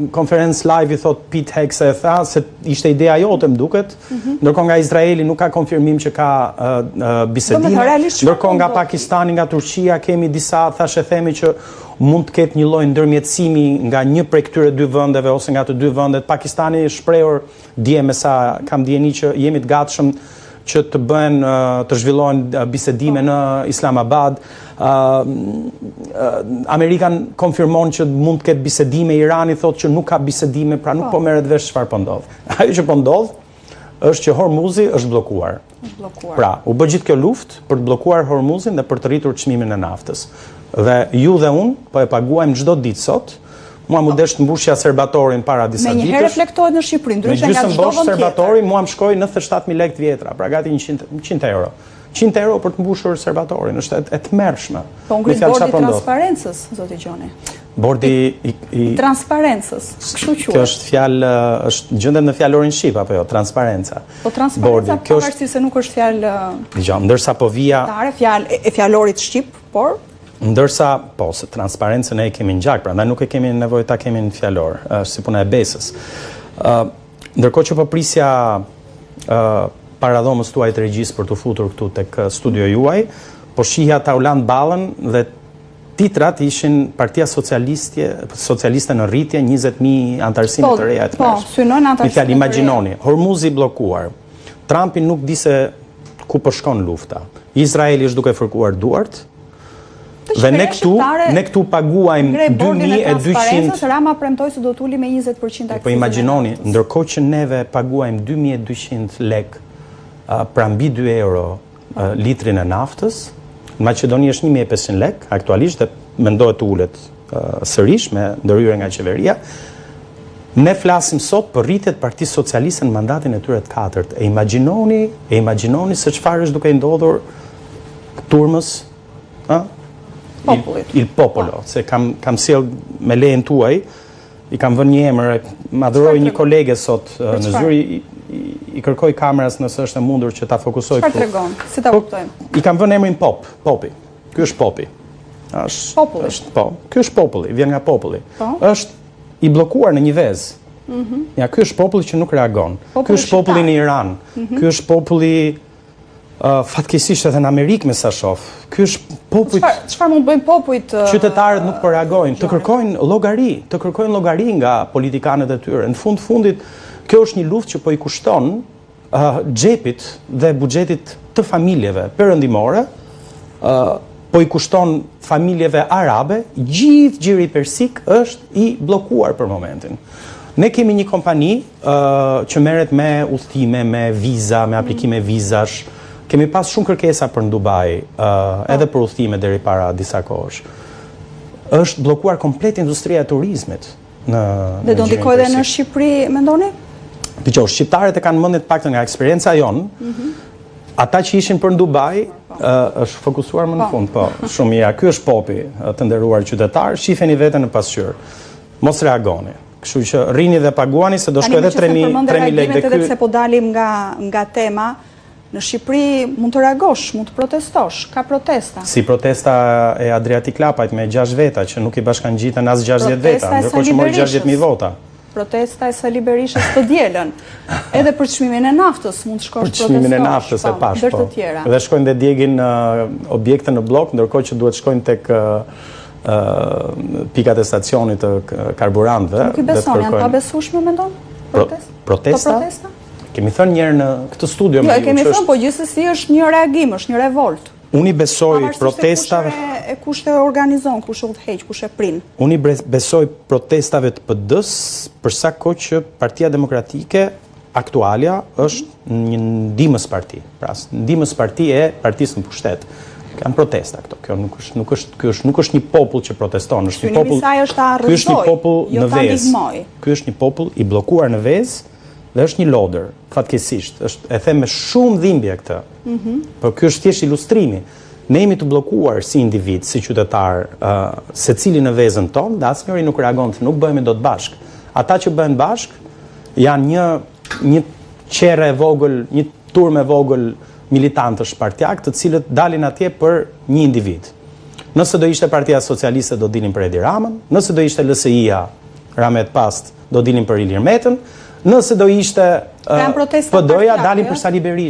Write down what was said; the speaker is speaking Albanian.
konferencë live i thot Pete Hegseth e tha se ishte ideja jote më duket, ndërkohë nga Izraeli nuk ka konfirmim që ka bisedime, ndërkohë nga Pakistani, nga Turqia kemi disa, thashë themi që mund të ketë një lloj ndërmjetësimi nga një prej këtyre dy vendeve ose nga të dy vendet. Pakistani është shprehur dje me sa kam dieni që jemi të gatshëm që të bëhen të zhvillohen bisedime në Islamabad. Amerikan konfirmon që mund të ketë bisedime, Irani thotë që nuk ka bisedime, pra nuk po merret vesh çfarë po ndodh. Ajo që po ndodh është që Hormuzi është bllokuar. Pra, u bë gjithë kjo luftë për të bllokuar Hormuzin dhe për të rritur çmimin e naftës. Dhe ju dhe unë po e paguajmë çdo ditë sot. Mua më desh të mbushja serbatorin para disa ditësh. Me njëherë reflektohet në Shqipëri, ndryshe nga çdo vend tjetër. Serbatorin mua më shkoi 97.000 lekë të vjetra, pra gati 100 euro. 100 euro për të mbushur serbatorin, është e tmerrshme. Po ngrit bordi i transparencës, zoti Gjoni. Bordi i transparencës, kështu quhet. Kjo është fjalë, është gjendet në fjalorin shqip apo jo, transparenca. Po transparenca pavarësisht se nuk është fjalë. Dgjoj, ndërsa po vija fjalë e fjalorit shqip, por ndërsa, po, se transparencën e kemi në gjak, prandaj nuk e kemi nevojë ta kemi në fjalor, është si puna e besës. Ndërkohë që po prisja paradhomës tuaj të regjisë për të futur këtu tek studio juaj, po shihja ta u lan ballën dhe titrat ishin Partia Socialiste në rritje, 20.000 antarësime të reja të mërshme. Po, synojnë antarësime të reja. Imagjinoni, Hormuzi bllokuar, Trumpi nuk di se ku po shkon lufta, Izraeli është duke fërkuar duart. Dhe ne këtu paguajmë 2.200. Rama premtoi se do të uli me 20% akcizën. Po imagjinoni, ndërkohë që neve paguajmë 2.200 lek pra mbi 2 euro litrin e naftës, në Maqedoni është 1.500 lek aktualisht dhe mendohet të ulet sërish me ndërhyrje nga qeveria. Ne flasim sot për rritjet Partisë Socialiste në mandatin e tyre të katërt. E imagjinoni se çfarë është duke ndodhur turmës, il popolo, se kam sjell me lejen tuaj, i kam vënë një emër, madhëroj një kolege sot në zyrë, i kërkoj kameras nëse është e mundur që ta fokusoj. Çfarë tregon? Si ta kuptojmë? I kam vënë emrin Popi. Ky është Popi. Populli. Po, ky është populli, vjen nga populli. Është i bllokuar në një vezë. Ja, ky është populli që nuk reagon. Ky është populli në Iran. Ky është populli fatkeqësisht edhe në Amerikë me sa shoh. Ky është populli. Çfarë mund bëjnë popujt? Qytetarët nuk po reagojnë, të kërkojnë llogari nga politikanët e tyre. Në fundit, kjo është një luftë që po i kushton xhepit dhe buxhetit të familjeve perëndimore, po i kushton familjeve arabe, gjithë gjiri persik është i bllokuar për momentin. Ne kemi një kompani që merret me udhëtime, me viza, me aplikime vizash. Kemi pas shumë kërkesa për në Dubai, edhe për udhëtime deri para disa kohësh. Është bllokuar komplet industria e turizmit në Dhe do ndikojë edhe në Shqipëri, mendoni? Dgjoj, shqiptarët e kanë mendje të paktën nga eksperjenca jon. Ata që ishin për në Dubai, është fokusuar më në fund, po, shumë mirë. Ky është Popi, të nderuar qytetar, shifeni veten në pasqyrë. Mos reagoni. Kështu që rrini dhe paguani se do shkojë edhe 3.000 lekë. Edhe pse po dalim nga tema, në Shqipëri mund të reagosh, mund të protestosh, ka protesta. Si protesta e Adriatic Lapajt me 6 veta, që nuk i bashkangjiten as 60 veta, ndërkohë që mori 60.000 vota. Protesta e Sali Berishës të dielën. Edhe për çmimin e naftës mund të shkosh protestosh. Për çmimin e naftës e pash, po. Dhe shkojnë dhe djegin objekte në blok, ndërkohë që duhet shkojnë tek pikat e stacionit të karburantëve. Nuk i beson, janë pa besueshme mendon? Protesta? Kemi thënë njërë në këtë studio. Jo, e kemi thënë, po gjithsesi është një reagim, është një revolt. Unë i besoj protestave... Kush e organizon, kush e udhëheq, kush e prin. Unë i besoj protestave të PD-s përsa kohë që Partia Demokratike aktualja është një ndihmës parti. Pra, ndihmës parti e partisë në pushtet. Kanë protesta këto. Kjo nuk është një popull që proteston, është një popull. Ky është një popull në vezë. Ky është një popull i bllokuar në vezë. Dhe është një lodër, fatkeqësisht, e them me shumë dhimbje këtë. Por ky është thjesht ilustrimi. Ne jemi të bllokuar si individ, si qytetar, secili në vezën tonë, dhe asnjëri nuk reagon, nuk bëhemi dot bashk. Ata që bëhen bashk janë një qerre e vogël, një turmë e vogël militantësh partiak, të cilët dalin atje për një individ. Nëse do ishte Partia Socialiste do dilin për Edi Ramën, nëse do ishte LSI-ja Ramet Past do dilin për Ilir Metën, nëse do ishte PD-ja dalin për Sali Berisha.